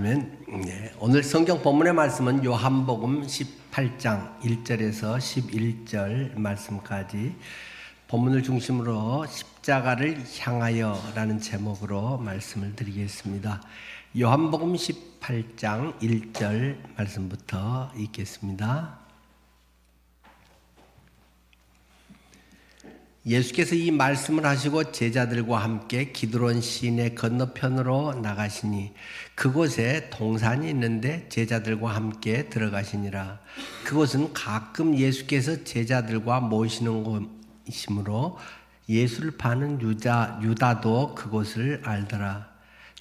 아멘. 네, 오늘 성경 본문의 말씀은 요한복음 18장 1절에서 11절 말씀까지 본문을 중심으로 십자가를 향하여 라는 제목으로 말씀을 드리겠습니다. 요한복음 18장 1절 말씀부터 읽겠습니다. 예수께서 이 말씀을 하시고 제자들과 함께 기드론 시내 건너편으로 나가시니 그곳에 동산이 있는데 제자들과 함께 들어가시니라. 그곳은 가끔 예수께서 제자들과 모이시는 곳이므로 예수를 파는 유다도 그곳을 알더라.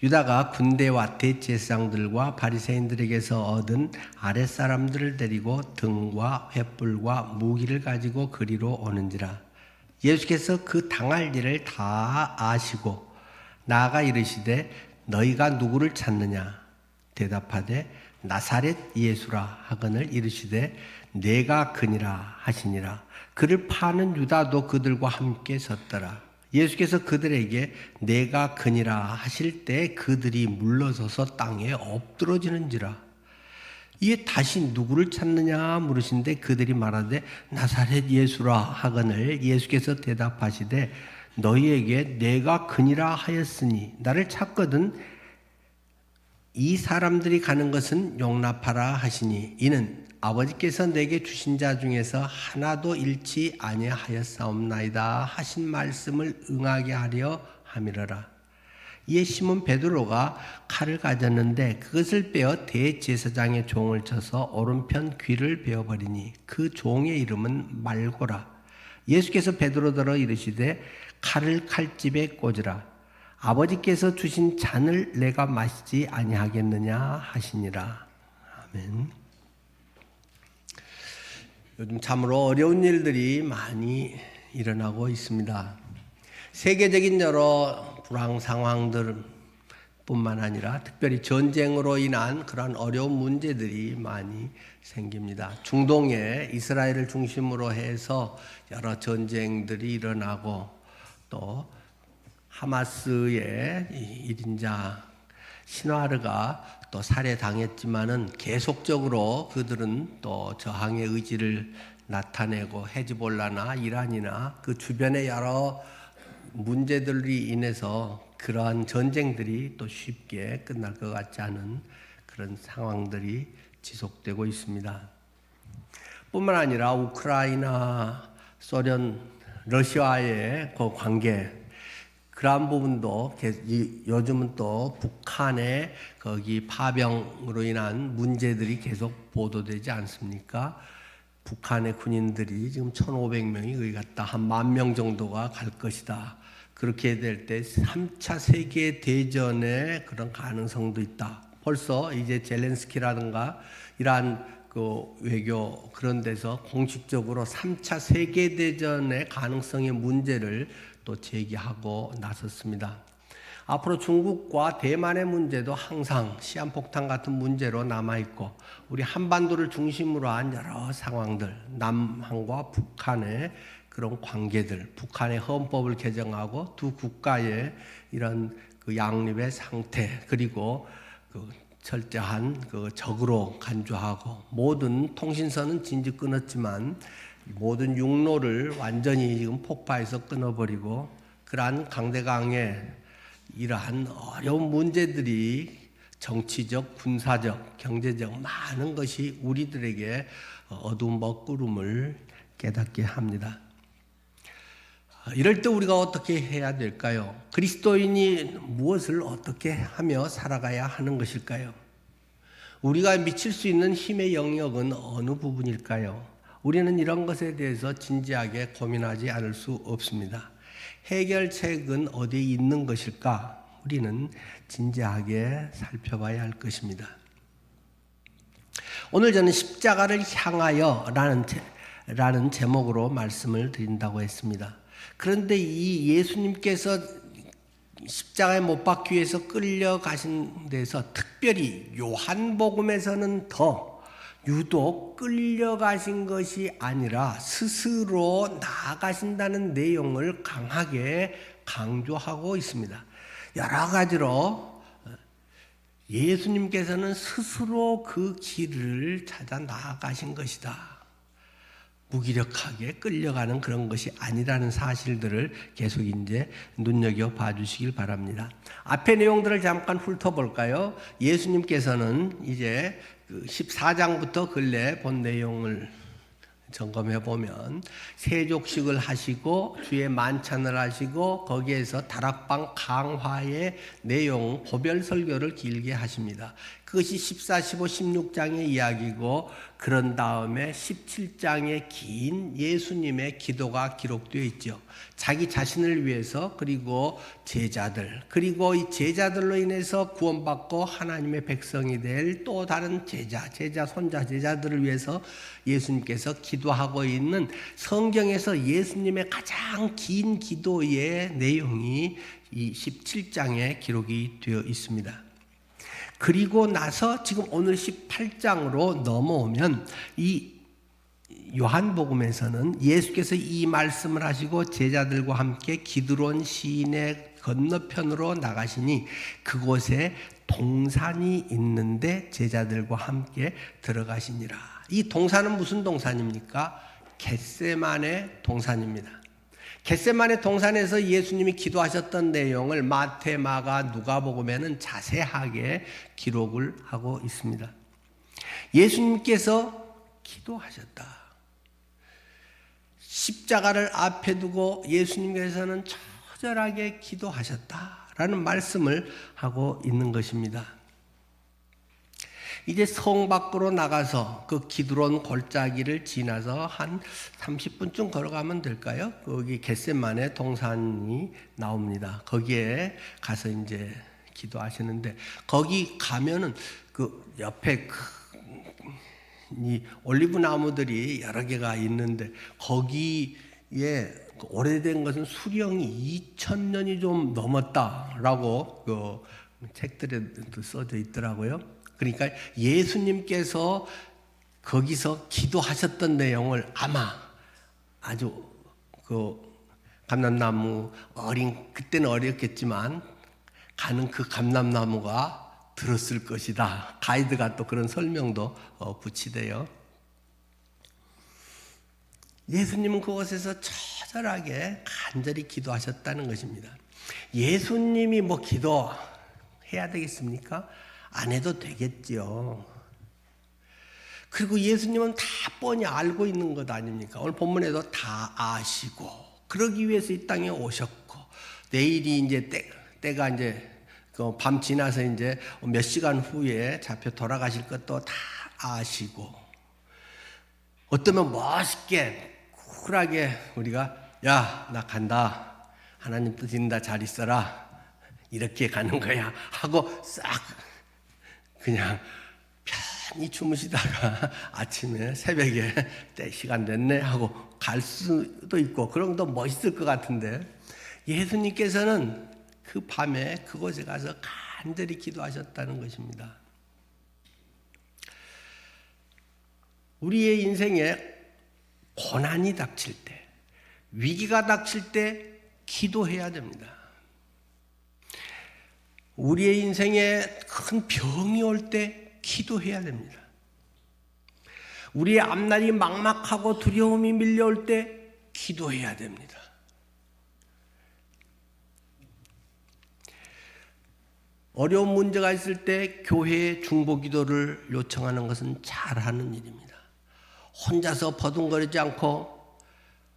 유다가 군대와 대제사장들과 바리새인들에게서 얻은 아랫사람들을 데리고 등과 횃불과 무기를 가지고 그리로 오는지라. 예수께서 그 당할 일을 다 아시고 나아가 이르시되 너희가 누구를 찾느냐 대답하되 나사렛 예수라 하거늘 이르시되 내가 그니라 하시니라. 그를 파는 유다도 그들과 함께 섰더라. 예수께서 그들에게 내가 그니라 하실 때 그들이 물러서서 땅에 엎드러지는지라. 이에 다시 누구를 찾느냐 물으신데 그들이 말하되 나사렛 예수라 하거늘 예수께서 대답하시되 너희에게 내가 그니라 하였으니 나를 찾거든 이 사람들이 가는 것은 용납하라 하시니 이는 아버지께서 내게 주신 자 중에서 하나도 잃지 아니하였사옵나이다 하신 말씀을 응하게 하려 함이러라. 이에 시몬 베드로가 칼을 가졌는데 그것을 빼어 대제사장의 종을 쳐서 오른편 귀를 베어버리니 그 종의 이름은 말고라. 예수께서 베드로더러 이르시되 칼을 칼집에 꽂으라. 아버지께서 주신 잔을 내가 마시지 아니하겠느냐 하시니라. 아멘. 요즘 참으로 어려운 일들이 많이 일어나고 있습니다. 세계적인 여러 불황 상황들 뿐만 아니라 특별히 전쟁으로 인한 그런 어려운 문제들이 많이 생깁니다. 중동에 이스라엘을 중심으로 해서 여러 전쟁들이 일어나고 또 하마스의 1인자 시나르가 또 살해당했지만은 계속적으로 그들은 또 저항의 의지를 나타내고 헤즈볼라나 이란이나 그 주변의 여러 문제들이 인해서 그러한 전쟁들이 또 쉽게 끝날 것 같지 않은 그런 상황들이 지속되고 있습니다. 뿐만 아니라 우크라이나, 소련, 러시아의 그 관계 그러한 부분도 요즘은 또 북한의 거기 파병으로 인한 문제들이 계속 보도되지 않습니까? 북한의 군인들이 지금 1,500명이 거기 갔다 한 10,000명 정도가 갈 것이다. 그렇게 될 때 3차 세계대전의 그런 가능성도 있다. 벌써 이제 젤렌스키라든가 이러한 그 외교 그런 데서 공식적으로 3차 세계대전의 가능성의 문제를 또 제기하고 나섰습니다. 앞으로 중국과 대만의 문제도 항상 시한폭탄 같은 문제로 남아있고 우리 한반도를 중심으로 한 여러 상황들, 남한과 북한의 그런 관계들, 북한의 헌법을 개정하고 두 국가의 이런 그 양립의 상태, 그리고 그 철저한 그 적으로 간주하고 모든 통신선은 진즉 끊었지만 모든 육로를 완전히 지금 폭파해서 끊어버리고 그러한 강대강의 이러한 어려운 문제들이 정치적, 군사적, 경제적 많은 것이 우리들에게 어두운 먹구름을 깨닫게 합니다. 이럴 때 우리가 어떻게 해야 될까요? 그리스도인이 무엇을 어떻게 하며 살아가야 하는 것일까요? 우리가 미칠 수 있는 힘의 영역은 어느 부분일까요? 우리는 이런 것에 대해서 진지하게 고민하지 않을 수 없습니다. 해결책은 어디에 있는 것일까? 우리는 진지하게 살펴봐야 할 것입니다. 오늘 저는 십자가를 향하여 라는 제목으로 말씀을 드린다고 했습니다. 그런데 이 예수님께서 십자가에 못 박기 위해서 끌려가신 데서 특별히 요한복음에서는 더 유독 끌려가신 것이 아니라 스스로 나아가신다는 내용을 강하게 강조하고 있습니다. 여러 가지로 예수님께서는 스스로 그 길을 찾아 나아가신 것이다. 무기력하게 끌려가는 그런 것이 아니라는 사실들을 계속 이제 눈여겨 봐주시길 바랍니다. 앞의 내용들을 잠깐 훑어볼까요? 예수님께서는 이제 14장부터 근래 본 내용을 점검해 보면 세족식을 하시고 주의 만찬을 하시고 거기에서 다락방 강화의 내용 보별 설교를 길게 하십니다. 그것이 14, 15, 16장의 이야기고 그런 다음에 17장의 긴 예수님의 기도가 기록되어 있죠. 자기 자신을 위해서 그리고 제자들 그리고 이 제자들로 인해서 구원받고 하나님의 백성이 될 또 다른 제자, 손자, 제자들을 위해서 예수님께서 기도하고 있는 성경에서 예수님의 가장 긴 기도의 내용이 이 17장에 기록이 되어 있습니다. 그리고 나서 지금 오늘 18장으로 넘어오면 이 요한복음에서는 예수께서 이 말씀을 하시고 제자들과 함께 기드론 시내 건너편으로 나가시니 그곳에 동산이 있는데 제자들과 함께 들어가시니라. 이 동산은 무슨 동산입니까? 겟세마네 동산입니다. 겟세마네 동산에서 예수님이 기도하셨던 내용을 마태, 마가, 누가복음에는 자세하게 기록을 하고 있습니다. 예수님께서 기도하셨다. 십자가를 앞에 두고 예수님께서는 처절하게 기도하셨다라는 말씀을 하고 있는 것입니다. 이제 성 밖으로 나가서 그 기드론 골짜기를 지나서 한 30분쯤 걸어가면 될까요? 거기 겟세마네 동산이 나옵니다. 거기에 가서 이제 기도하시는데 거기 가면은 그 옆에 이 올리브 나무들이 여러 개가 있는데 거기에 오래된 것은 수령이 2000년이 좀 넘었다라고 그 책들에도 써져 있더라고요. 그러니까 예수님께서 거기서 기도하셨던 내용을 아마 아주 그 감람나무 그때는 어렸겠지만 가는 그 감람나무가 들었을 것이다. 가이드가 또 그런 설명도 붙이대요. 예수님은 그곳에서 처절하게 간절히 기도하셨다는 것입니다. 예수님이 뭐 기도해야 되겠습니까? 안 해도 되겠죠. 그리고 예수님은 다 뻔히 알고 있는 것 아닙니까? 오늘 본문에도 다 아시고 그러기 위해서 이 땅에 오셨고 내일이 이제 때가 이제 밤 지나서 이제 몇 시간 후에 잡혀 돌아가실 것도 다 아시고 어쩌면 멋있게 쿨하게 우리가 야, 나 간다. 하나님 뜻인다. 잘 있어라. 이렇게 가는 거야 하고 싹 그냥 편히 주무시다가 아침에 새벽에 때 시간 됐네 하고 갈 수도 있고 그런 것도 멋있을 것 같은데 예수님께서는 그 밤에 그곳에 가서 간절히 기도하셨다는 것입니다. 우리의 인생에 고난이 닥칠 때, 위기가 닥칠 때 기도해야 됩니다. 우리의 인생에 큰 병이 올 때 기도해야 됩니다. 우리의 앞날이 막막하고 두려움이 밀려올 때 기도해야 됩니다. 어려운 문제가 있을 때 교회에 중보기도를 요청하는 것은 잘하는 일입니다. 혼자서 버둥거리지 않고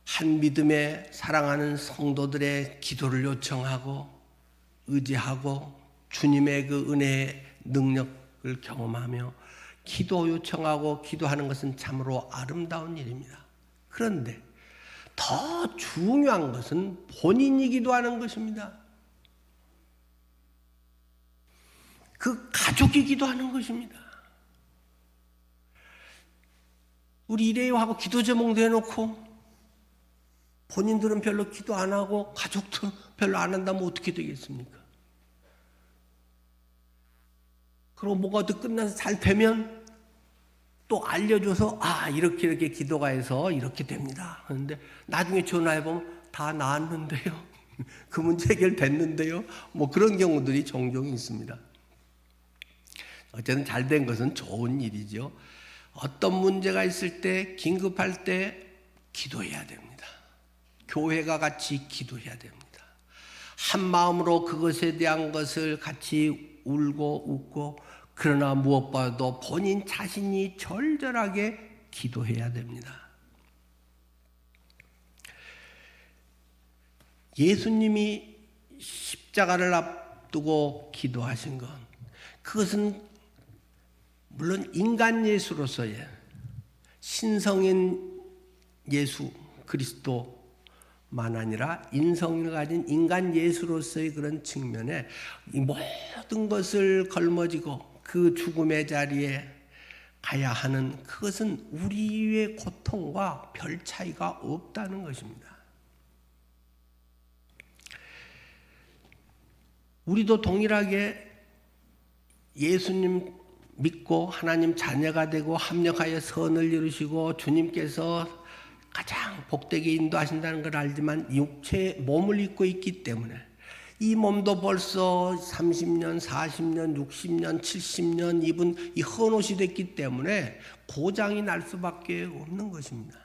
한 믿음에 사랑하는 성도들의 기도를 요청하고 의지하고 주님의 그 은혜의 능력을 경험하며 기도 요청하고 기도하는 것은 참으로 아름다운 일입니다. 그런데 더 중요한 것은 본인이 기도하는 것입니다. 그 가족이 기도하는 것입니다. 우리 이래요 하고 기도 제목도 해놓고 본인들은 별로 기도 안 하고 가족도 별로 안 한다면 어떻게 되겠습니까? 그리고 뭐가 어떻게 끝나서 잘 되면 또 알려줘서 이렇게 기도가 해서 이렇게 됩니다. 그런데 나중에 전화해보면 다 나았는데요. 그 문제 해결됐는데요. 뭐 그런 경우들이 종종 있습니다. 어쨌든 잘 된 것은 좋은 일이죠. 어떤 문제가 있을 때, 긴급할 때 기도해야 됩니다. 교회가 같이 기도해야 됩니다. 한 마음으로 그것에 대한 것을 같이 울고 웃고, 그러나 무엇보다도 본인 자신이 절절하게 기도해야 됩니다. 예수님이 십자가를 앞두고 기도하신 것, 그것은 물론 인간 예수로서의 신성인 예수 그리스도만 아니라 인성을 가진 인간 예수로서의 그런 측면에 이 모든 것을 걸머지고 그 죽음의 자리에 가야 하는, 그것은 우리의 고통과 별 차이가 없다는 것입니다. 우리도 동일하게 예수님 믿고 하나님 자녀가 되고 합력하여 선을 이루시고 주님께서 가장 복되게 인도하신다는 걸 알지만 육체의 몸을 입고 있기 때문에 이 몸도 벌써 30년, 40년, 60년, 70년 입은 이 헌옷이 됐기 때문에 고장이 날 수밖에 없는 것입니다.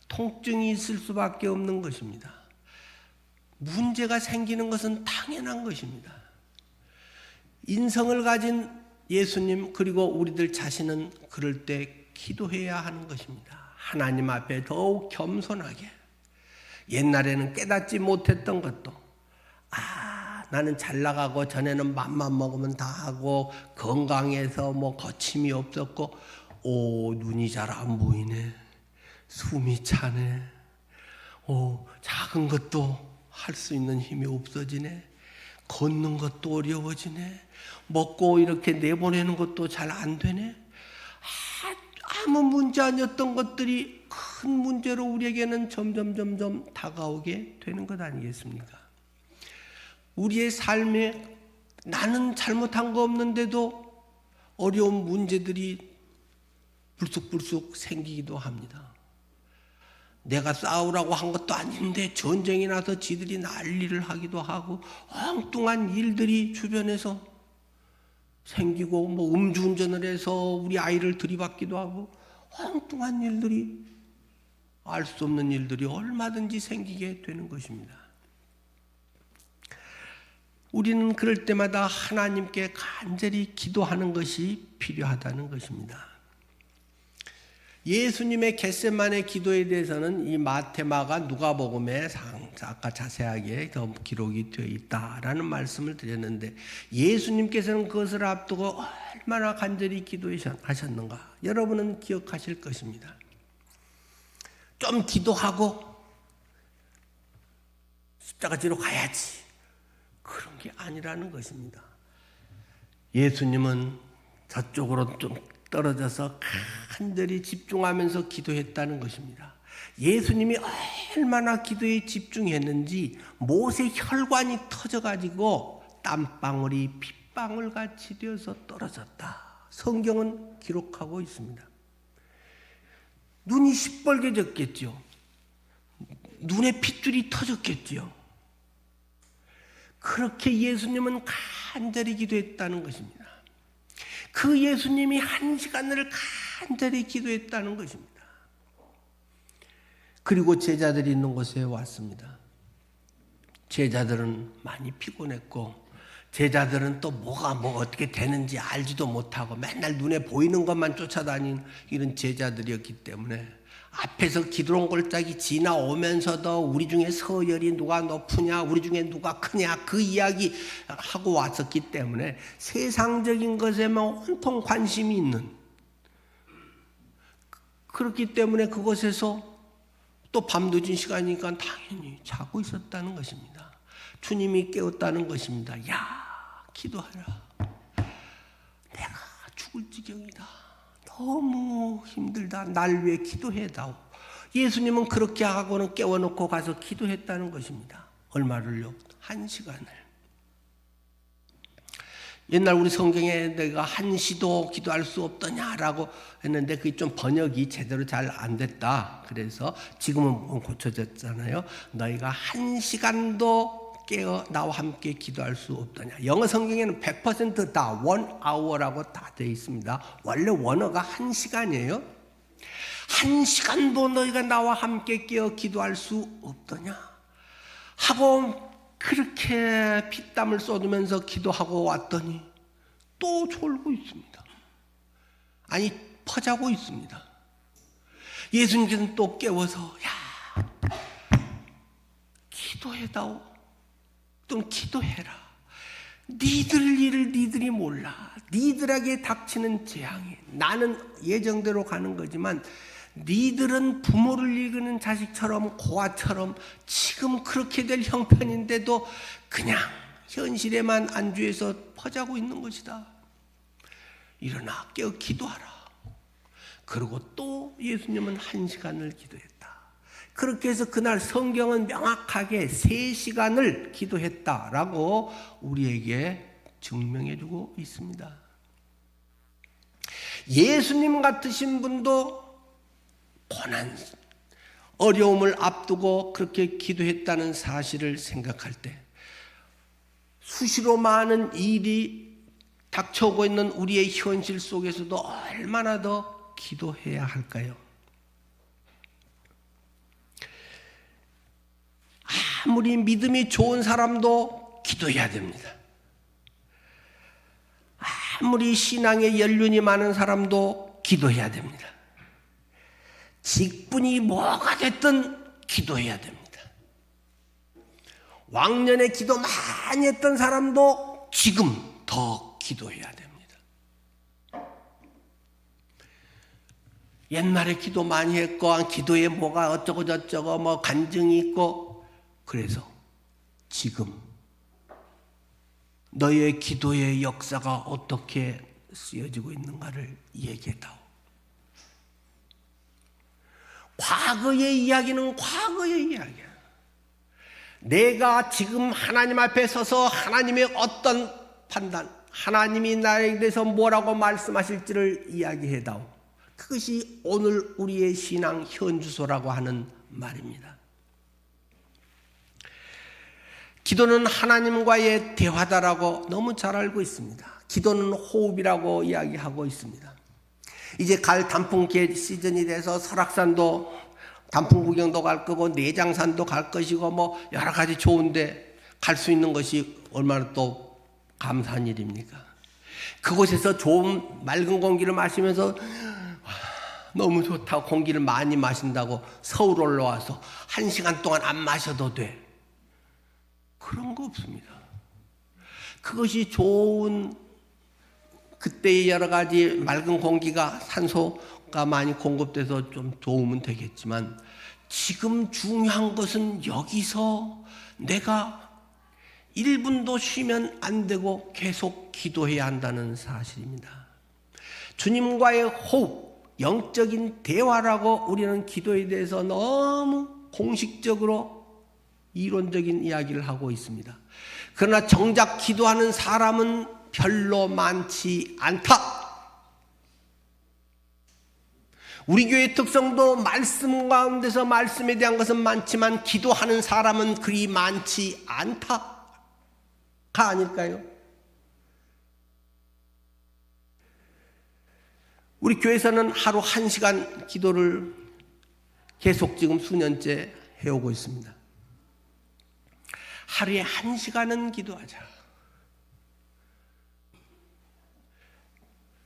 통증이 있을 수밖에 없는 것입니다. 문제가 생기는 것은 당연한 것입니다. 인성을 가진 예수님 그리고 우리들 자신은 그럴 때 기도해야 하는 것입니다. 하나님 앞에 더욱 겸손하게, 옛날에는 깨닫지 못했던 것도 나는 잘 나가고 전에는 맘만 먹으면 다 하고 건강해서 뭐 거침이 없었고 눈이 잘 안 보이네, 숨이 차네, 작은 것도 할 수 있는 힘이 없어지네, 걷는 것도 어려워지네, 먹고 이렇게 내보내는 것도 잘 안 되네. 아무 문제 아니었던 것들이 큰 문제로 우리에게는 점점 다가오게 되는 것 아니겠습니까? 우리의 삶에 나는 잘못한 거 없는데도 어려운 문제들이 불쑥불쑥 생기기도 합니다. 내가 싸우라고 한 것도 아닌데 전쟁이 나서 지들이 난리를 하기도 하고, 엉뚱한 일들이 주변에서 생기고, 뭐 음주운전을 해서 우리 아이를 들이받기도 하고, 엉뚱한 일들이, 알 수 없는 일들이 얼마든지 생기게 되는 것입니다. 우리는 그럴 때마다 하나님께 간절히 기도하는 것이 필요하다는 것입니다. 예수님의 겟세마네 기도에 대해서는 이 마태마가 누가복음에 아까 자세하게 더 기록이 되어 있다라는 말씀을 드렸는데, 예수님께서는 그것을 앞두고 얼마나 간절히 기도하셨는가 여러분은 기억하실 것입니다. 좀 기도하고 십자가 지러 가야지, 그런 게 아니라는 것입니다. 예수님은 저쪽으로 좀 떨어져서 간절히 집중하면서 기도했다는 것입니다. 예수님이 얼마나 기도에 집중했는지 못의 혈관이 터져가지고 땀방울이 핏방울 같이 되어서 떨어졌다, 성경은 기록하고 있습니다. 눈이 시뻘개졌겠죠. 눈에 핏줄이 터졌겠죠. 그렇게 예수님은 간절히 기도했다는 것입니다. 그 예수님이 1시간을 간절히 기도했다는 것입니다. 그리고 제자들이 있는 곳에 왔습니다. 제자들은 많이 피곤했고, 제자들은 또 뭐가 어떻게 되는지 알지도 못하고 맨날 눈에 보이는 것만 쫓아다닌 이런 제자들이었기 때문에 앞에서 기드론 골짜기 지나오면서도 우리 중에 서열이 누가 높으냐, 우리 중에 누가 크냐, 그 이야기 하고 왔었기 때문에 세상적인 것에만 온통 관심이 있는, 그렇기 때문에 그곳에서 또 밤늦은 시간이니까 당연히 자고 있었다는 것입니다. 주님이 깨웠다는 것입니다. 야, 기도하라. 내가 죽을 지경이다. 너무 힘들다. 날 위해 기도해다오. 예수님은 그렇게 하고는 깨워놓고 가서 기도했다는 것입니다. 얼마를요? 1시간을. 옛날 우리 성경에 내가 1시도 기도할 수 없더냐라고 했는데 그게 좀 번역이 제대로 잘 안 됐다. 그래서 지금은 고쳐졌잖아요. 너희가 1시간도 깨어 나와 함께 기도할 수 없더냐. 영어 성경에는 100%다 1hour라고 다 되어 있습니다. 원래 원어가 1시간이에요. 1시간도 너희가 나와 함께 깨어 기도할 수 없더냐 하고 그렇게 피땀을 쏟으면서 기도하고 왔더니 또 졸고 있습니다. 아니 퍼자고 있습니다. 예수님께서는 또 깨워서 기도해다오 또는 기도해라. 니들 일을 니들이 몰라. 니들에게 닥치는 재앙이 나는 예정대로 가는 거지만 니들은 부모를 잃는 자식처럼 고아처럼 지금 그렇게 될 형편인데도 그냥 현실에만 안주해서 퍼자고 있는 것이다. 일어나 깨어 기도하라. 그리고 또 예수님은 1시간을 기도했다. 그렇게 해서 그날 성경은 명확하게 3시간을 기도했다라고 우리에게 증명해주고 있습니다. 예수님 같으신 분도 고난, 어려움을 앞두고 그렇게 기도했다는 사실을 생각할 때 수시로 많은 일이 닥쳐오고 있는 우리의 현실 속에서도 얼마나 더 기도해야 할까요? 아무리 믿음이 좋은 사람도 기도해야 됩니다. 아무리 신앙의 연륜이 많은 사람도 기도해야 됩니다. 직분이 뭐가 됐든 기도해야 됩니다. 왕년에 기도 많이 했던 사람도 지금 더 기도해야 됩니다. 옛날에 기도 많이 했고 기도에 뭐가 어쩌고 저쩌고 뭐 간증이 있고 그래서 지금 너의 기도의 역사가 어떻게 쓰여지고 있는가를 얘기해다오. 과거의 이야기는 과거의 이야기야. 내가 지금 하나님 앞에 서서 하나님의 어떤 판단, 하나님이 나에 대해서 뭐라고 말씀하실지를 이야기해다오. 그것이 오늘 우리의 신앙 현주소라고 하는 말입니다. 기도는 하나님과의 대화다라고 너무 잘 알고 있습니다. 기도는 호흡이라고 이야기하고 있습니다. 이제 가을 단풍 시즌이 돼서 설악산도 단풍 구경도 갈 거고 내장산도 갈 것이고 뭐 여러 가지 좋은데 갈 수 있는 것이 얼마나 또 감사한 일입니까? 그곳에서 좋은 맑은 공기를 마시면서 너무 좋다고 공기를 많이 마신다고 서울 올라와서 1시간 동안 안 마셔도 돼. 그런 거 없습니다. 그것이 좋은 그때의 여러 가지 맑은 공기가 산소가 많이 공급돼서 좀 도움은 되겠지만 지금 중요한 것은 여기서 내가 1분도 쉬면 안 되고 계속 기도해야 한다는 사실입니다. 주님과의 호흡, 영적인 대화라고 우리는 기도에 대해서 너무 공식적으로 이론적인 이야기를 하고 있습니다. 그러나 정작 기도하는 사람은 별로 많지 않다. 우리 교회의 특성도 말씀 가운데서 말씀에 대한 것은 많지만 기도하는 사람은 그리 많지 않다가 아닐까요? 우리 교회에서는 하루 1시간 기도를 계속 지금 수년째 해오고 있습니다. 하루에 1시간은 기도하자.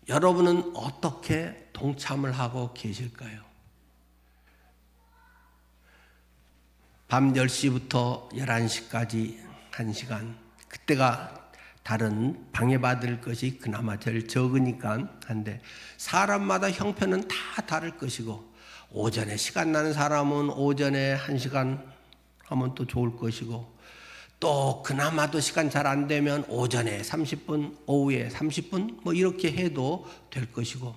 여러분은 어떻게 동참을 하고 계실까요? 밤 10시부터 11시까지 1시간, 그때가 다른 방해받을 것이 그나마 제일 적으니까 한데 사람마다 형편은 다 다를 것이고 오전에 시간 나는 사람은 오전에 1시간 하면 또 좋을 것이고 또 그나마도 시간 잘 안 되면 오전에 30분, 오후에 30분 뭐 이렇게 해도 될 것이고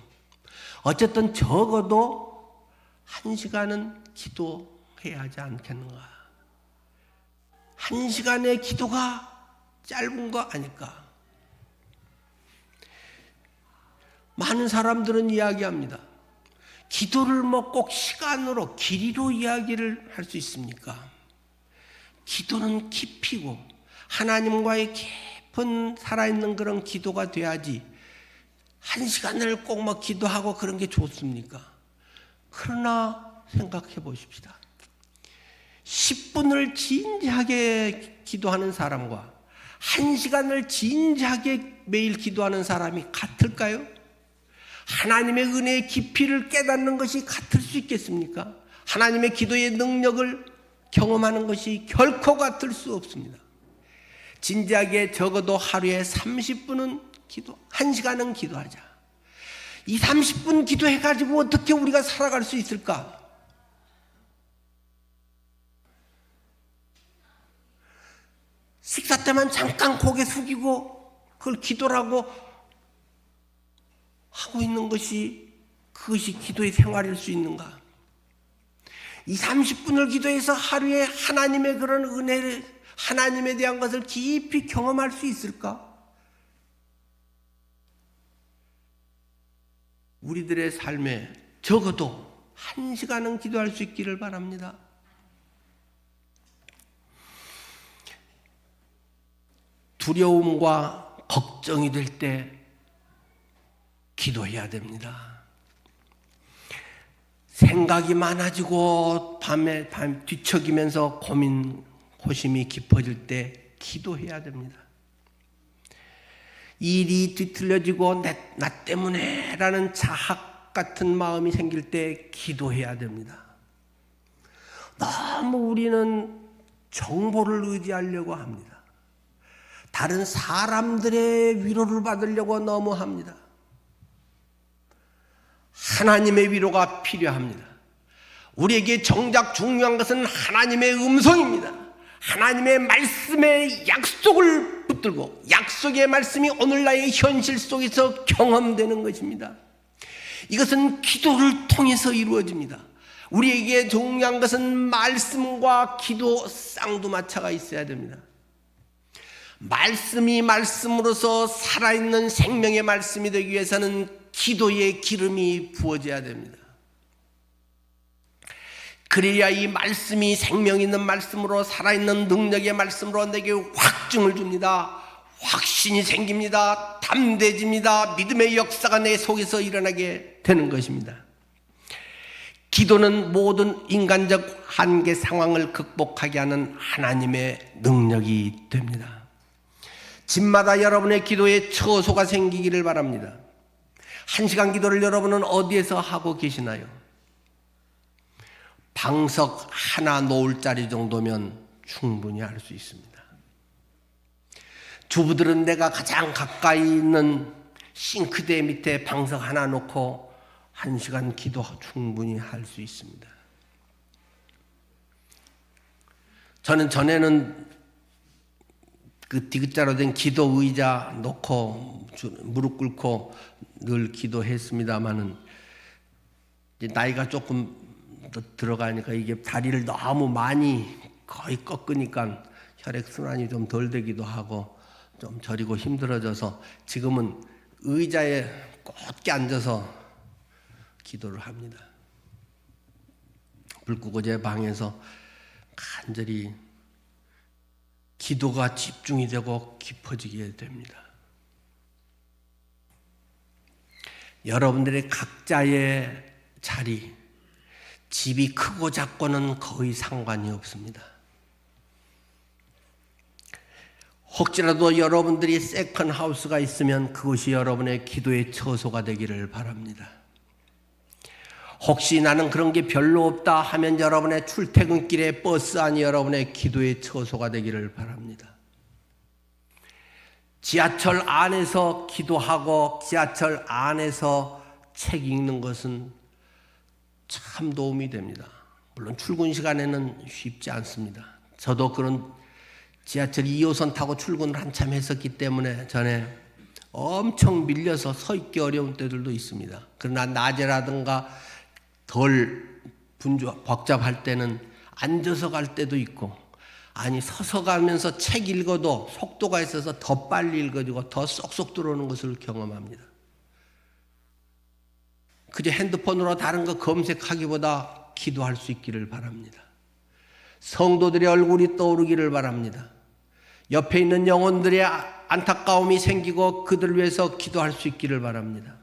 어쨌든 적어도 1시간은 기도해야 하지 않겠는가. 1시간의 기도가 짧은 거 아닐까. 많은 사람들은 이야기합니다. 기도를 뭐 꼭 시간으로 길이로 이야기를 할 수 있습니까? 기도는 깊이고 하나님과의 깊은 살아있는 그런 기도가 돼야지 1시간을 꼭 막 기도하고 그런 게 좋습니까? 그러나 생각해 보십시다. 10분을 진지하게 기도하는 사람과 1시간을 진지하게 매일 기도하는 사람이 같을까요? 하나님의 은혜의 깊이를 깨닫는 것이 같을 수 있겠습니까? 하나님의 기도의 능력을 경험하는 것이 결코 같을 수 없습니다. 진지하게 적어도 하루에 30분은 기도, 1시간은 기도하자. 이 30분 기도해가지고 어떻게 우리가 살아갈 수 있을까? 식사 때만 잠깐 고개 숙이고 그걸 기도라고 하고 있는 것이 그것이 기도의 생활일 수 있는가? 이 30분을 기도해서 하루에 하나님의 그런 은혜를, 하나님에 대한 것을 깊이 경험할 수 있을까? 우리들의 삶에 적어도 1시간은 기도할 수 있기를 바랍니다. 두려움과 걱정이 될 때 기도해야 됩니다. 생각이 많아지고 밤에 뒤척이면서 고심이 깊어질 때 기도해야 됩니다. 일이 뒤틀려지고 나 때문에 라는 자학 같은 마음이 생길 때 기도해야 됩니다. 너무 우리는 정보를 의지하려고 합니다. 다른 사람들의 위로를 받으려고 너무 합니다. 하나님의 위로가 필요합니다. 우리에게 정작 중요한 것은 하나님의 음성입니다. 하나님의 말씀의 약속을 붙들고 약속의 말씀이 오늘 나의 현실 속에서 경험되는 것입니다. 이것은 기도를 통해서 이루어집니다. 우리에게 중요한 것은 말씀과 기도 쌍두마차가 있어야 됩니다. 말씀이 말씀으로서 살아있는 생명의 말씀이 되기 위해서는 기도의 기름이 부어져야 됩니다. 그래야 이 말씀이 생명 있는 말씀으로 살아있는 능력의 말씀으로 내게 확증을 줍니다. 확신이 생깁니다. 담대해집니다. 믿음의 역사가 내 속에서 일어나게 되는 것입니다. 기도는 모든 인간적 한계 상황을 극복하게 하는 하나님의 능력이 됩니다. 집마다 여러분의 기도에 처소가 생기기를 바랍니다. 1시간 기도를 여러분은 어디에서 하고 계시나요? 방석 하나 놓을 자리 정도면 충분히 할 수 있습니다. 주부들은 내가 가장 가까이 있는 싱크대 밑에 방석 하나 놓고 1시간 기도 충분히 할 수 있습니다. 저는 전에는 그 디귿자로 된 기도 의자 놓고 무릎 꿇고 늘 기도했습니다마는 나이가 조금 더 들어가니까 이게 다리를 너무 많이 거의 꺾으니까 혈액순환이 좀 덜 되기도 하고 좀 저리고 힘들어져서 지금은 의자에 곧게 앉아서 기도를 합니다. 불 끄고 제 방에서 간절히 기도가 집중이 되고 깊어지게 됩니다. 여러분들의 각자의 자리, 집이 크고 작고는 거의 상관이 없습니다. 혹시라도 여러분들이 세컨 하우스가 있으면 그것이 여러분의 기도의 처소가 되기를 바랍니다. 혹시 나는 그런 게 별로 없다 하면 여러분의 출퇴근길에 버스 안이 여러분의 기도의 처소가 되기를 바랍니다. 지하철 안에서 기도하고 지하철 안에서 책 읽는 것은 참 도움이 됩니다. 물론 출근 시간에는 쉽지 않습니다. 저도 그런 지하철 2호선 타고 출근을 한참 했었기 때문에 전에 엄청 밀려서 서 있기 어려운 때들도 있습니다. 그러나 낮에라든가 덜 복잡할 때는 앉아서 갈 때도 있고, 아니 서서 가면서 책 읽어도 속도가 있어서 더 빨리 읽어지고 더 쏙쏙 들어오는 것을 경험합니다. 그저 핸드폰으로 다른 거 검색하기보다 기도할 수 있기를 바랍니다. 성도들의 얼굴이 떠오르기를 바랍니다. 옆에 있는 영혼들의 안타까움이 생기고 그들을 위해서 기도할 수 있기를 바랍니다.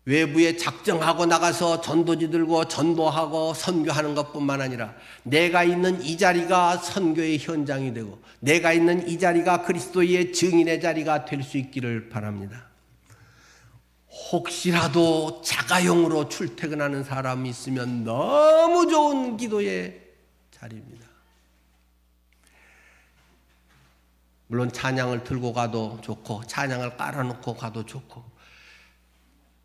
외부에 작정하고 나가서 전도지 들고 전도하고 선교하는 것뿐만 아니라 내가 있는 이 자리가 선교의 현장이 되고 내가 있는 이 자리가 그리스도의 증인의 자리가 될 수 있기를 바랍니다. 혹시라도 자가용으로 출퇴근하는 사람이 있으면 너무 좋은 기도의 자리입니다. 물론 찬양을 들고 가도 좋고 찬양을 깔아놓고 가도 좋고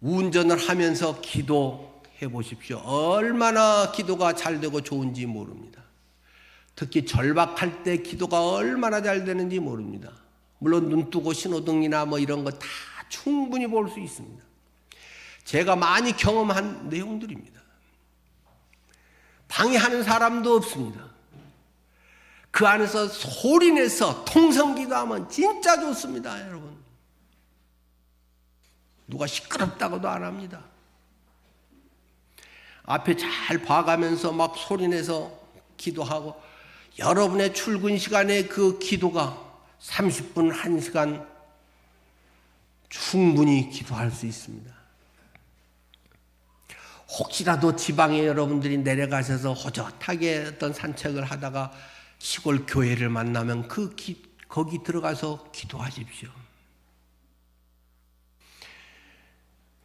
운전을 하면서 기도해 보십시오. 얼마나 기도가 잘 되고 좋은지 모릅니다. 특히 절박할 때 기도가 얼마나 잘 되는지 모릅니다. 물론 눈 뜨고 신호등이나 뭐 이런 거 다 충분히 볼 수 있습니다. 제가 많이 경험한 내용들입니다. 방해하는 사람도 없습니다. 그 안에서 소리내서 통성기도하면 진짜 좋습니다, 여러분. 누가 시끄럽다고도 안 합니다. 앞에 잘 봐가면서 막 소리내서 기도하고 여러분의 출근 시간에 그 기도가 30분, 1시간 충분히 기도할 수 있습니다. 혹시라도 지방에 여러분들이 내려가셔서 호젓하게 어떤 산책을 하다가 시골 교회를 만나면 거기 들어가서 기도하십시오.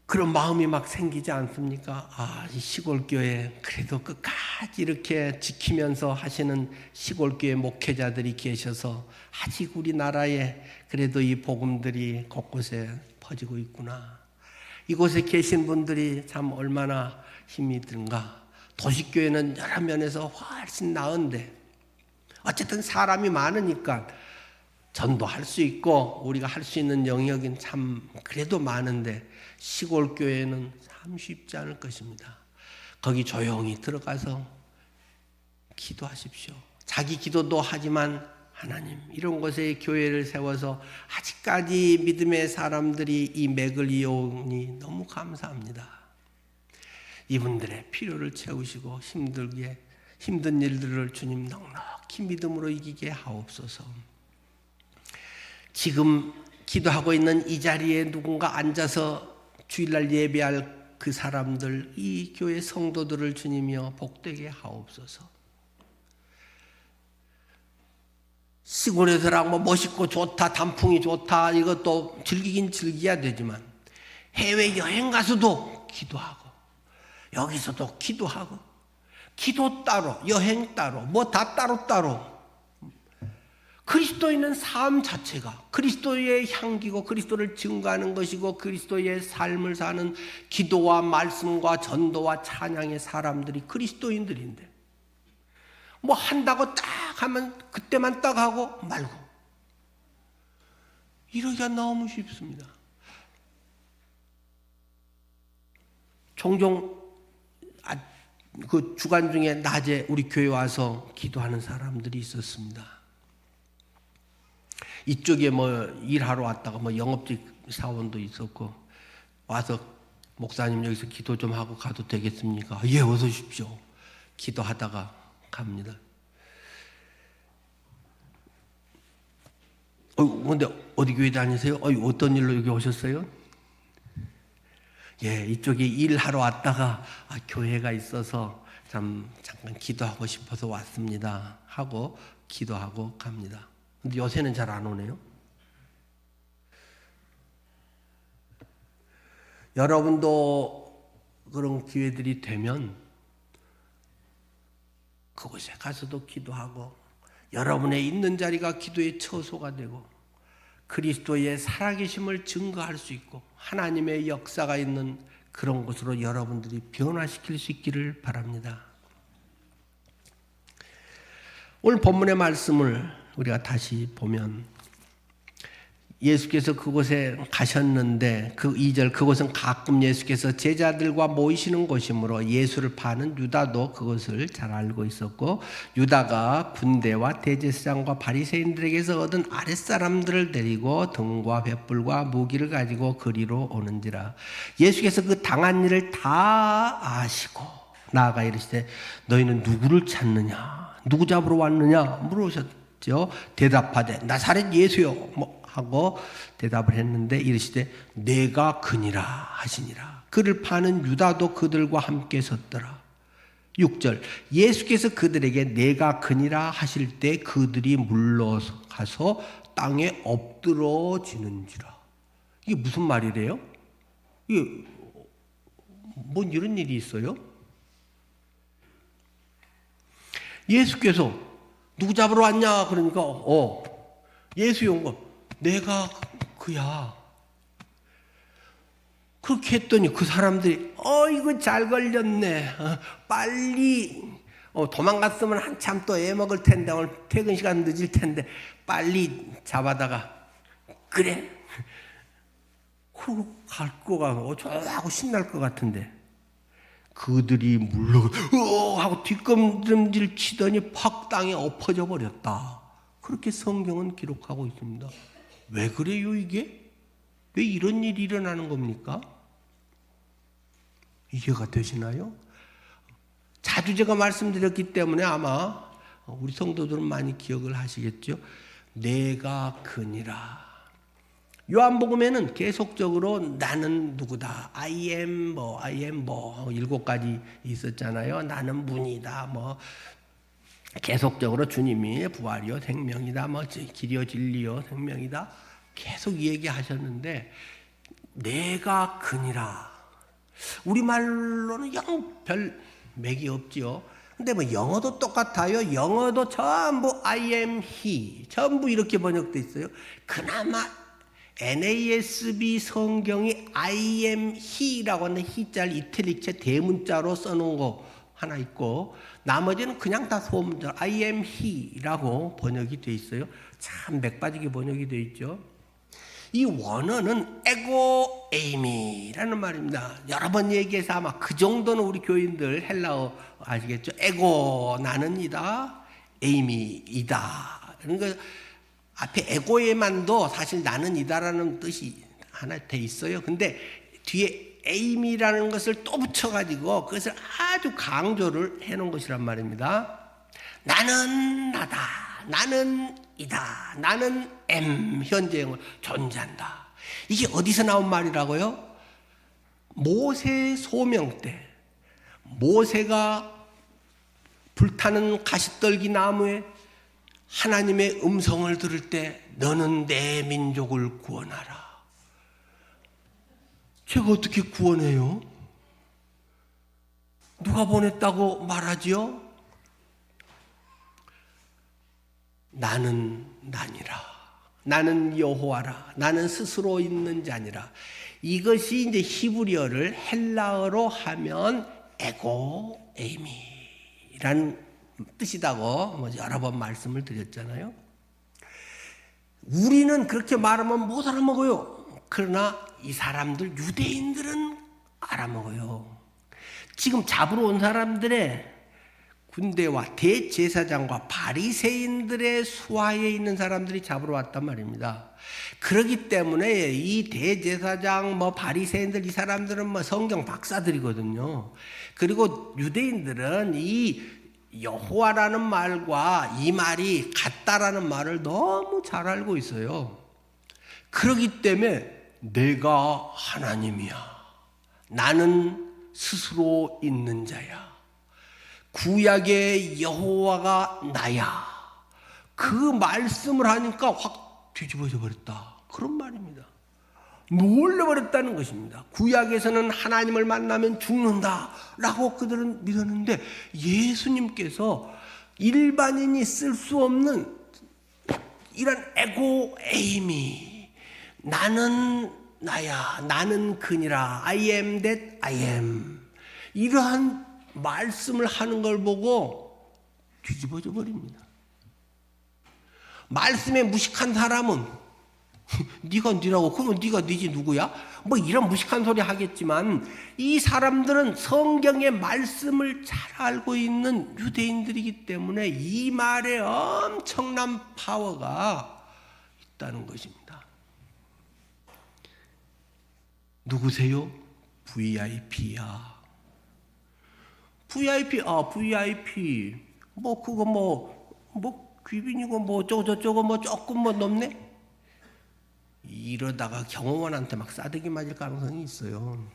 그런 마음이 막 생기지 않습니까? 이 시골 교회 그래도 끝까지 이렇게 지키면서 하시는 시골 교회 목회자들이 계셔서 아직 우리나라에 그래도 이 복음들이 곳곳에 퍼지고 있구나. 이곳에 계신 분들이 참 얼마나 힘이 든가. 도시교회는 여러 면에서 훨씬 나은데 어쨌든 사람이 많으니까 전도할 수 있고 우리가 할 수 있는 영역은 참 그래도 많은데 시골 교회는 참 쉽지 않을 것입니다. 거기 조용히 들어가서 기도하십시오. 자기 기도도 하지만 하나님 이런 곳에 교회를 세워서 아직까지 믿음의 사람들이 이 맥을 이어오니 너무 감사합니다. 이분들의 필요를 채우시고 힘든 일들을 주님 넉넉히 믿음으로 이기게 하옵소서. 지금 기도하고 있는 이 자리에 누군가 앉아서 주일날 예배할 그 사람들, 이 교회 성도들을 주님이여 복되게 하옵소서. 시골에서랑 뭐 멋있고 좋다, 단풍이 좋다, 이것도 즐기긴 즐겨야 되지만 해외 여행 가서도 기도하고 여기서도 기도하고 기도 따로, 여행 따로, 뭐 다 따로따로 그리스도인은 삶 자체가 그리스도의 향기고 그리스도를 증거하는 것이고 그리스도의 삶을 사는 기도와 말씀과 전도와 찬양의 사람들이 그리스도인들인데 뭐 한다고 딱 하면 그때만 딱 하고 말고 이러기가 너무 쉽습니다. 종종 그 주간 중에 낮에 우리 교회 와서 기도하는 사람들이 있었습니다. 이쪽에 뭐 일하러 왔다가 뭐 영업직 사원도 있었고 와서 목사님 여기서 기도 좀 하고 가도 되겠습니까? 예, 어서 오십시오. 기도하다가 갑니다. 근데 어디 교회 다니세요? 어떤 일로 여기 오셨어요? 예, 이쪽에 일하러 왔다가 교회가 있어서 잠깐 기도하고 싶어서 왔습니다. 하고 기도하고 갑니다. 근데 요새는 잘 안 오네요. 여러분도 그런 기회들이 되면 그곳에 가서도 기도하고 여러분의 있는 자리가 기도의 처소가 되고 그리스도의 살아계심을 증거할 수 있고 하나님의 역사가 있는 그런 곳으로 여러분들이 변화시킬 수 있기를 바랍니다. 오늘 본문의 말씀을 우리가 다시 보면 예수께서 그곳에 가셨는데 그 2절 그곳은 가끔 예수께서 제자들과 모이시는 곳이므로 예수를 파는 유다도 그것을 잘 알고 있었고 유다가 군대와 대제사장과 바리새인들에게서 얻은 아랫사람들을 데리고 등과 횃불과 무기를 가지고 그리로 오는지라. 예수께서 그 당한 일을 다 아시고 나아가 이르시되 너희는 누구를 찾느냐 누구 잡으러 왔느냐 물으셨죠. 대답하되 나사렛 예수요 뭐 하고 대답을 했는데 이르시되 내가 그니라 하시니라. 그를 파는 유다도 그들과 함께 섰더라. 6절 예수께서 그들에게 내가 그니라 하실 때 그들이 물러가서 땅에 엎드러지는지라. 이게 무슨 말이래요? 이게 뭔 이런 일이 있어요? 예수께서 누구 잡으러 왔냐 그러니까 예수의 온 거 내가 그야. 그렇게 했더니 그 사람들이 이거 잘 걸렸네. 빨리 도망갔으면 한참 또 애먹을 텐데 오늘 퇴근 시간 늦을 텐데 빨리 잡아다가 그래. 그러고 갈 거가 좋아하고 신날 것 같은데 그들이 하고 뒷걸음질 치더니 팍 땅에 엎어져 버렸다. 그렇게 성경은 기록하고 있습니다. 왜 그래요 이게? 왜 이런 일이 일어나는 겁니까? 이해가 되시나요? 자주 제가 말씀드렸기 때문에 아마 우리 성도들은 많이 기억을 하시겠죠. 내가 그니라. 요한복음에는 계속적으로 나는 누구다. I am 7가지 있었잖아요. 나는 문이다. 계속적으로 주님이 부활이요 생명이다. 길이요 진리요 생명이다. 계속 얘기하셨는데 내가 그니라. 우리말로는 영 별 맥이 없지요. 근데 영어도 똑같아요. 영어도 전부 I am he. 전부 이렇게 번역돼 있어요. 그나마 NASB 성경이 I am he라고 하는 he자를 이탈릭체 대문자로 써놓은 거 하나 있고 나머지는 그냥 다 소문자 I am he라고 번역이 돼 있어요. 참 맥빠지게 번역이 돼 있죠. 이 원어는 에고 에이미라는 말입니다. 여러 번 얘기해서 아마 그 정도는 우리 교인들 헬라어 아시겠죠? 에고 나는 이다, 에이미이다. 그러니까 앞에 에고에만도 사실 나는 이다라는 뜻이 하나 돼 있어요. 근데 뒤에 에이미라는 것을 또 붙여가지고 그것을 아주 강조를 해놓은 것이란 말입니다. 나는 나다. 나는 이다. 나는 M 현재형을 존재한다. 이게 어디서 나온 말이라고요? 모세 소명 때 모세가 불타는 가시떨기 나무에 하나님의 음성을 들을 때 너는 내 민족을 구원하라. 제가 어떻게 구원해요? 누가 보냈다고 말하지요? 나는 나니라. 나는 여호와라. 나는 스스로 있는 자니라. 이것이 이제 히브리어를 헬라어로 하면 에고 에이미라는 뜻이다고 여러 번 말씀을 드렸잖아요. 우리는 그렇게 말하면 못 알아먹어요. 그러나 이 사람들 유대인들은 알아먹어요. 지금 잡으러 온 사람들의 군대와 대제사장과 바리새인들의 수하에 있는 사람들이 잡으러 왔단 말입니다. 그렇기 때문에 이 대제사장 바리새인들 이 사람들은 성경 박사들이거든요. 그리고 유대인들은 이 여호와라는 말과 이 말이 같다라는 말을 너무 잘 알고 있어요. 그렇기 때문에 내가 하나님이야. 나는 스스로 있는 자야. 구약의 여호와가 나야. 그 말씀을 하니까 확 뒤집어져 버렸다. 그런 말입니다. 놀라버렸다는 것입니다. 구약에서는 하나님을 만나면 죽는다라고 그들은 믿었는데 예수님께서 일반인이 쓸 수 없는 이런 에고 에이미, 나는 나야, 나는 그니라, I am that I am, 이러한 말씀을 하는 걸 보고 뒤집어져 버립니다. 말씀에 무식한 사람은 네가 니라고 그러면 네가 니지 누구야? 이런 무식한 소리 하겠지만 이 사람들은 성경의 말씀을 잘 알고 있는 유대인들이기 때문에 이 말에 엄청난 파워가 있다는 것입니다. 누구세요? VIP야. VIP. 뭐 그거 뭐 귀빈이고 뭐 저거 뭐 조금 뭐 넘네. 이러다가 경호원한테 막 싸대기 맞을 가능성이 있어요.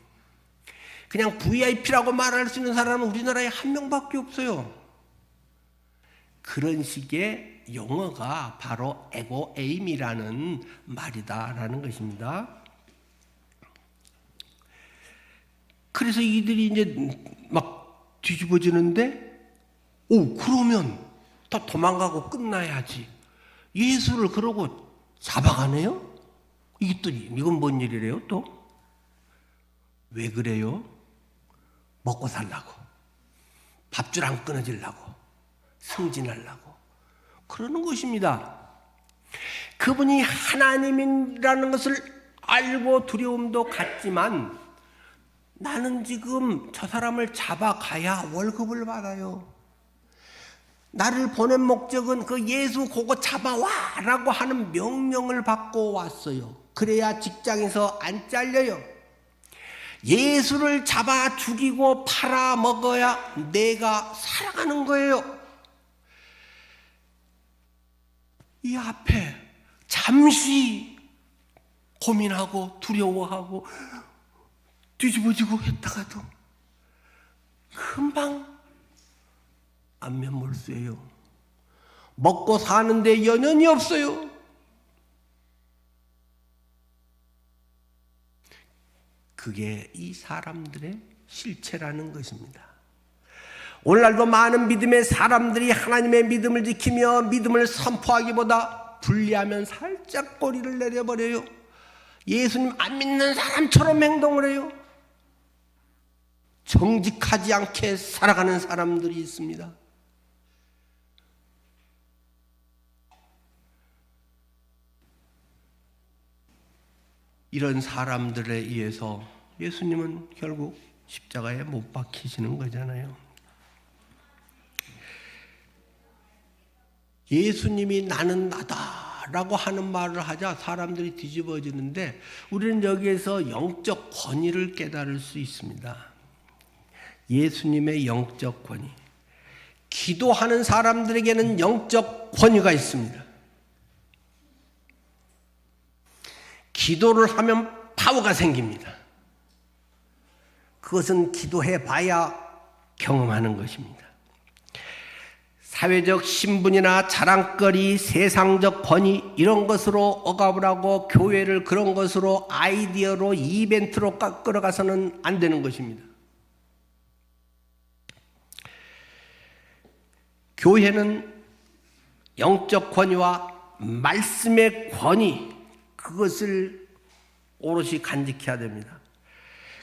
그냥 VIP라고 말할 수 있는 사람은 우리나라에 한 명밖에 없어요. 그런 식의 용어가 바로 에고에임이라는 말이다라는 것입니다. 그래서 이들이 이제 막 뒤집어지는데, 그러면 다 도망가고 끝나야지. 예수를 그러고 잡아가네요? 이건 뭔 일이래요 또? 왜 그래요? 먹고 살라고. 밥줄 안 끊어지려고. 승진하려고. 그러는 것입니다. 그분이 하나님이라는 것을 알고 두려움도 갖지만 나는 지금 저 사람을 잡아가야 월급을 받아요. 나를 보낸 목적은 그 예수 그거 잡아와 라고 하는 명령을 받고 왔어요. 그래야 직장에서 안 잘려요. 예수를 잡아 죽이고 팔아 먹어야 내가 살아가는 거예요. 이 앞에 잠시 고민하고 두려워하고 뒤집어지고 했다가도 금방 안면몰수예요. 먹고 사는데 연연이 없어요. 그게 이 사람들의 실체라는 것입니다. 오늘날도 많은 믿음의 사람들이 하나님의 믿음을 지키며 믿음을 선포하기보다 분리하면 살짝 꼬리를 내려버려요. 예수님 안 믿는 사람처럼 행동을 해요. 정직하지 않게 살아가는 사람들이 있습니다. 이런 사람들에 의해서 예수님은 결국 십자가에 못 박히시는 거잖아요. 예수님이 나는 나다라고 하는 말을 하자 사람들이 뒤집어지는데 우리는 여기에서 영적 권위를 깨달을 수 있습니다. 예수님의 영적 권위. 기도하는 사람들에게는 영적 권위가 있습니다. 기도를 하면 파워가 생깁니다. 그것은 기도해 봐야 경험하는 것입니다. 사회적 신분이나 자랑거리, 세상적 권위 이런 것으로 억압을 하고 교회를 그런 것으로 아이디어로 이벤트로 끌어가서는 안 되는 것입니다. 교회는 영적 권위와 말씀의 권위 그것을 오롯이 간직해야 됩니다.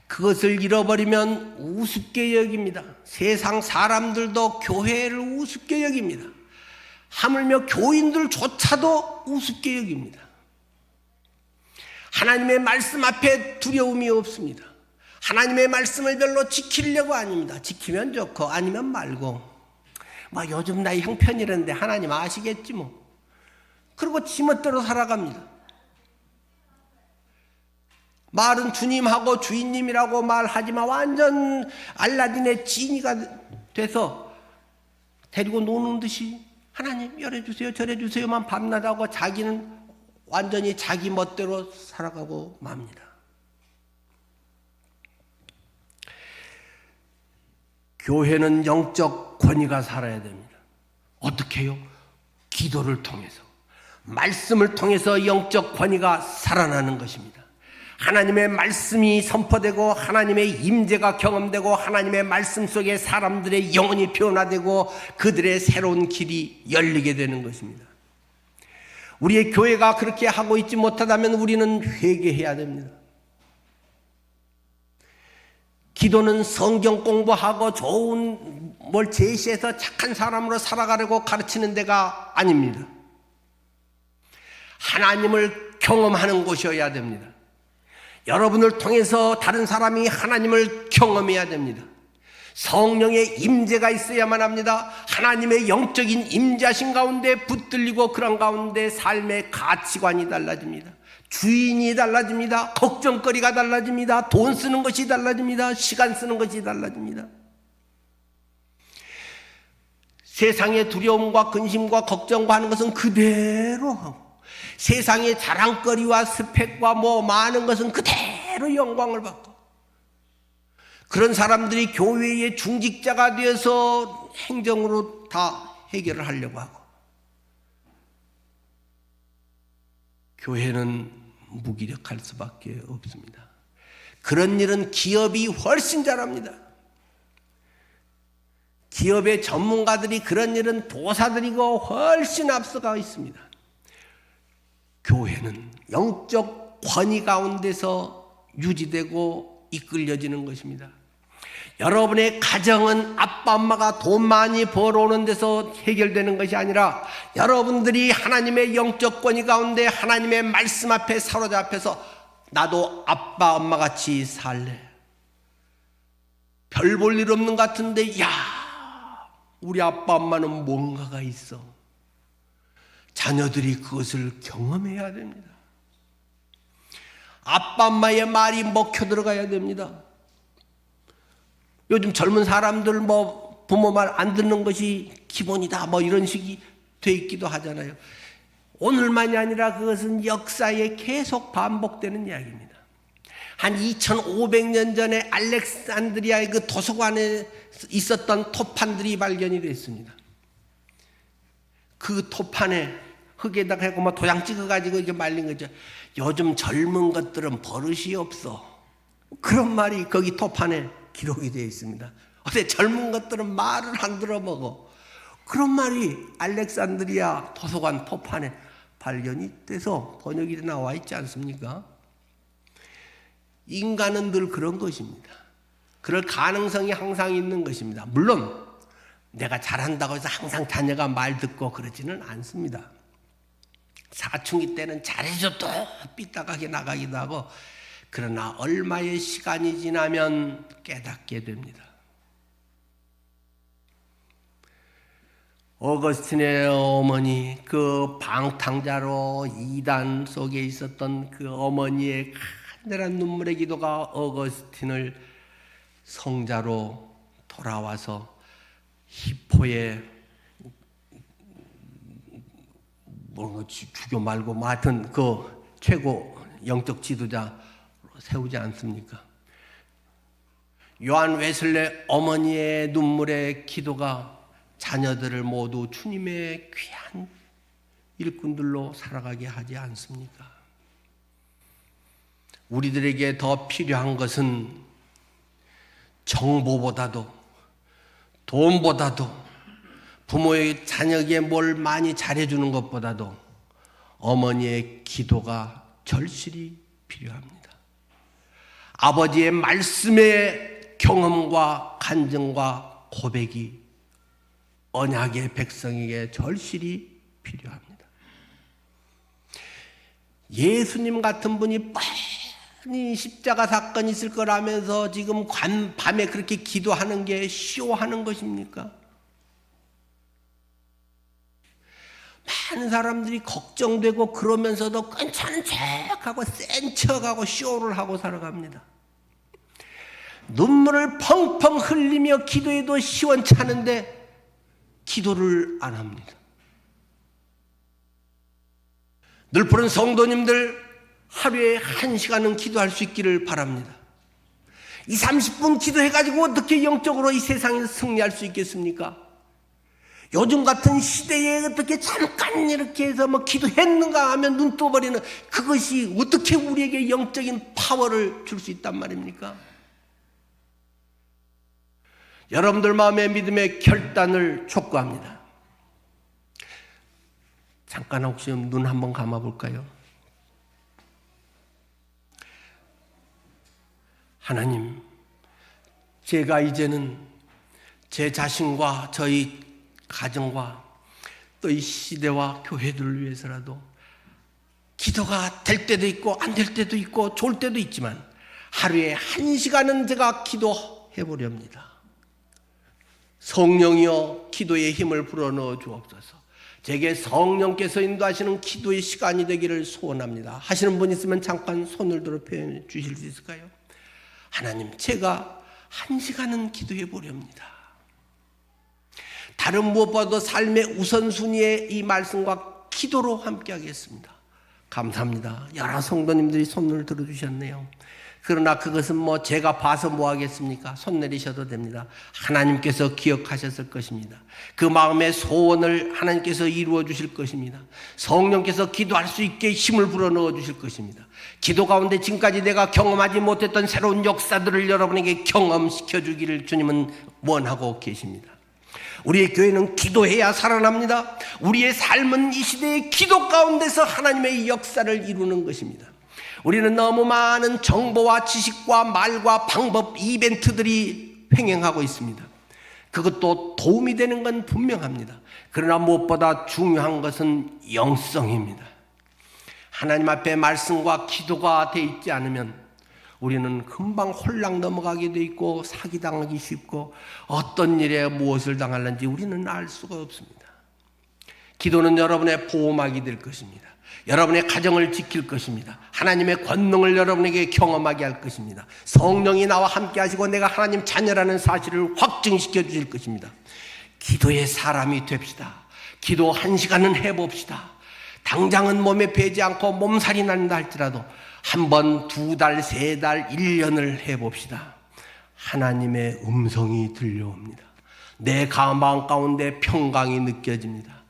그것을 잃어버리면 우습게 여깁니다. 세상 사람들도 교회를 우습게 여깁니다. 하물며 교인들조차도 우습게 여깁니다. 하나님의 말씀 앞에 두려움이 없습니다. 하나님의 말씀을 별로 지키려고 아닙니다. 지키면 좋고 아니면 말고 요즘 나이 형편이라는데 하나님 아시겠지 뭐. 그리고 지멋대로 살아갑니다. 말은 주님하고 주인님이라고 말하지만 완전 알라딘의 지니가 돼서 데리고 노는 듯이 하나님 열어주세요 저래주세요만 밤낮하고 자기는 완전히 자기 멋대로 살아가고 맙니다. 교회는 영적 권위가 살아야 됩니다. 어떻게 해요? 기도를 통해서 말씀을 통해서 영적 권위가 살아나는 것입니다. 하나님의 말씀이 선포되고 하나님의 임재가 경험되고 하나님의 말씀 속에 사람들의 영혼이 변화되고 그들의 새로운 길이 열리게 되는 것입니다. 우리의 교회가 그렇게 하고 있지 못하다면 우리는 회개해야 됩니다. 기도는 성경 공부하고 좋은 뭘 제시해서 착한 사람으로 살아가려고 가르치는 데가 아닙니다. 하나님을 경험하는 곳이어야 됩니다. 여러분을 통해서 다른 사람이 하나님을 경험해야 됩니다. 성령의 임재가 있어야만 합니다. 하나님의 영적인 임재하신 가운데 붙들리고 그런 가운데 삶의 가치관이 달라집니다. 주인이 달라집니다. 걱정거리가 달라집니다. 돈 쓰는 것이 달라집니다. 시간 쓰는 것이 달라집니다. 세상의 두려움과 근심과 걱정과 하는 것은 그대로 하고, 세상의 자랑거리와 스펙과 뭐 많은 것은 그대로 영광을 받고, 그런 사람들이 교회의 중직자가 되어서 행정으로 다 해결을 하려고 하고, 교회는 무기력할 수밖에 없습니다. 그런 일은 기업이 훨씬 잘합니다. 기업의 전문가들이 그런 일은 도사들이고 훨씬 앞서가 있습니다. 교회는 영적 권위 가운데서 유지되고 이끌려지는 것입니다. 여러분의 가정은 아빠 엄마가 돈 많이 벌어오는 데서 해결되는 것이 아니라 여러분들이 하나님의 영적 권위 가운데 하나님의 말씀 앞에 사로잡혀서 나도 아빠 엄마 같이 살래. 별 볼 일 없는 것 같은데 야, 우리 아빠 엄마는 뭔가가 있어. 자녀들이 그것을 경험해야 됩니다. 아빠 엄마의 말이 먹혀 들어가야 됩니다. 요즘 젊은 사람들 뭐 부모 말 안 듣는 것이 기본이다 뭐 이런 식이 돼 있기도 하잖아요. 오늘만이 아니라 그것은 역사에 계속 반복되는 이야기입니다. 한 2500년 전에 알렉산드리아의 그 도서관에 있었던 토판들이 발견이 됐습니다. 그 토판에 흙에다가 하고 뭐 도장 찍어가지고 이렇게 말린 거죠. 요즘 젊은 것들은 버릇이 없어. 그런 말이 거기 토판에 기록이 되어 있습니다. 어때 젊은 것들은 말을 안 들어먹어. 그런 말이 알렉산드리아 도서관 토판에 발견이 돼서 번역이 나와 있지 않습니까? 인간은 늘 그런 것입니다. 그럴 가능성이 항상 있는 것입니다. 물론 내가 잘한다고 해서 항상 자녀가 말 듣고 그러지는 않습니다. 사춘기 때는 잘해줘도 삐딱하게 나가기도 하고, 그러나 얼마의 시간이 지나면 깨닫게 됩니다. 어거스틴의 어머니, 그 방탕자로 이단 속에 있었던 그 어머니의 간절한 눈물의 기도가 어거스틴을 성자로 돌아와서 히포의 뭐 주교 말고 뭐 하여튼 그 최고 영적 지도자 세우지 않습니까? 요한 웨슬레 어머니의 눈물의 기도가 자녀들을 모두 주님의 귀한 일꾼들로 살아가게 하지 않습니까? 우리들에게 더 필요한 것은 정보보다도 돈보다도 부모의 자녀에게 뭘 많이 잘해주는 것보다도 어머니의 기도가 절실히 필요합니다. 아버지의 말씀의 경험과 간증과 고백이 언약의 백성에게 절실히 필요합니다. 예수님 같은 분이 뻔히 십자가 사건이 있을 거라면서 지금 밤에 그렇게 기도하는 게 쇼하는 것입니까? 많은 사람들이 걱정되고 그러면서도 괜찮은 척하고 센 척하고 쇼를 하고 살아갑니다. 눈물을 펑펑 흘리며 기도해도 시원찮은데 기도를 안 합니다. 늘푸른 성도님들 하루에 1시간은 기도할 수 있기를 바랍니다. 30분 기도해가지고 어떻게 영적으로 이 세상에서 승리할 수 있겠습니까? 요즘 같은 시대에 어떻게 잠깐 이렇게 해서 뭐 기도했는가 하면 눈 떠버리는 그것이 어떻게 우리에게 영적인 파워를 줄 수 있단 말입니까? 여러분들 마음의 믿음의 결단을 촉구합니다. 잠깐 혹시 눈 한번 감아 볼까요? 하나님, 제가 이제는 제 자신과 저희 가정과 또 이 시대와 교회들을 위해서라도 기도가 될 때도 있고 안 될 때도 있고 좋을 때도 있지만 하루에 1시간은 제가 기도해 보렵니다. 성령이여 기도의 힘을 불어넣어 주옵소서. 제게 성령께서 인도하시는 기도의 시간이 되기를 소원합니다. 하시는 분 있으면 잠깐 손을 들어 표현해 주실 수 있을까요? 하나님, 제가 1시간은 기도해 보렵니다. 다른 무엇보다도 삶의 우선순위에 이 말씀과 기도로 함께하겠습니다. 감사합니다. 여러 성도님들이 손을 들어주셨네요. 그러나 그것은 뭐 제가 봐서 뭐 하겠습니까? 손 내리셔도 됩니다. 하나님께서 기억하셨을 것입니다. 그 마음의 소원을 하나님께서 이루어 주실 것입니다. 성령께서 기도할 수 있게 힘을 불어넣어 주실 것입니다. 기도 가운데 지금까지 내가 경험하지 못했던 새로운 역사들을 여러분에게 경험시켜 주기를 주님은 원하고 계십니다. 우리의 교회는 기도해야 살아납니다. 우리의 삶은 이 시대의 기도 가운데서 하나님의 역사를 이루는 것입니다. 우리는 너무 많은 정보와 지식과 말과 방법, 이벤트들이 횡행하고 있습니다. 그것도 도움이 되는 건 분명합니다. 그러나 무엇보다 중요한 것은 영성입니다. 하나님 앞에 말씀과 기도가 돼 있지 않으면 우리는 금방 홀랑 넘어가게 돼 있고 사기당하기 쉽고 어떤 일에 무엇을 당할는지 우리는 알 수가 없습니다. 기도는 여러분의 보호막이 될 것입니다. 여러분의 가정을 지킬 것입니다. 하나님의 권능을 여러분에게 경험하게 할 것입니다. 성령이 나와 함께 하시고 내가 하나님 자녀라는 사실을 확증시켜 주실 것입니다. 기도의 사람이 됩시다. 기도 1시간은 해봅시다. 당장은 몸에 배지 않고 몸살이 난다 할지라도 한 번, 2달, 3달, 1년을 해봅시다. 하나님의 음성이 들려옵니다. 내 마음 가운데 평강이 느껴집니다.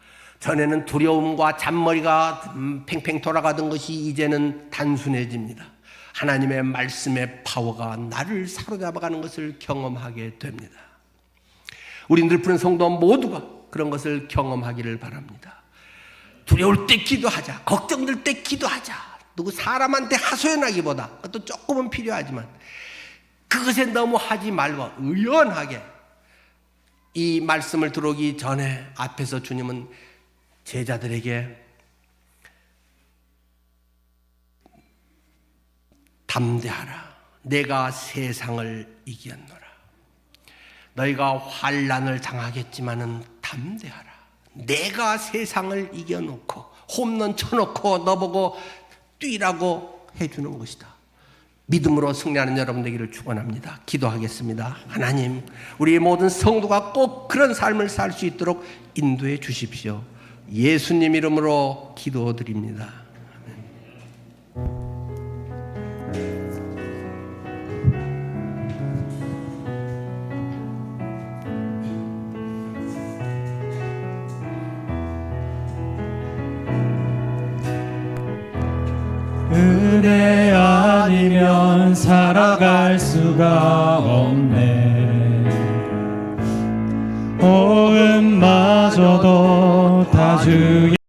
전에는 두려움과 잔머리가 팽팽 돌아가던 것이 이제는 단순해집니다. 하나님의 말씀의 파워가 나를 사로잡아가는 것을 경험하게 됩니다. 우리 늘 성도 모두가 그런 것을 경험하기를 바랍니다. 두려울 때 기도하자. 걱정될 때 기도하자. 누구 사람한테 하소연하기보다 그것도 조금은 필요하지만 그것에 너무 하지 말고 의연하게 이 말씀을 들어오기 전에 앞에서 주님은 제자들에게 담대하라. 내가 세상을 이겼노라. 너희가 환난을 당하겠지만은 담대하라. 내가 세상을 이겨놓고 홈런 쳐놓고 너보고 뛰라고 해주는 것이다. 믿음으로 승리하는 여러분 되기를 축원합니다. 기도하겠습니다. 하나님, 우리 모든 성도가 꼭 그런 삶을 살 수 있도록 인도해 주십시오. 예수님 이름으로 기도드립니다. 은혜 아니면 살아갈 수가 없네. 호흡마저도 다 주의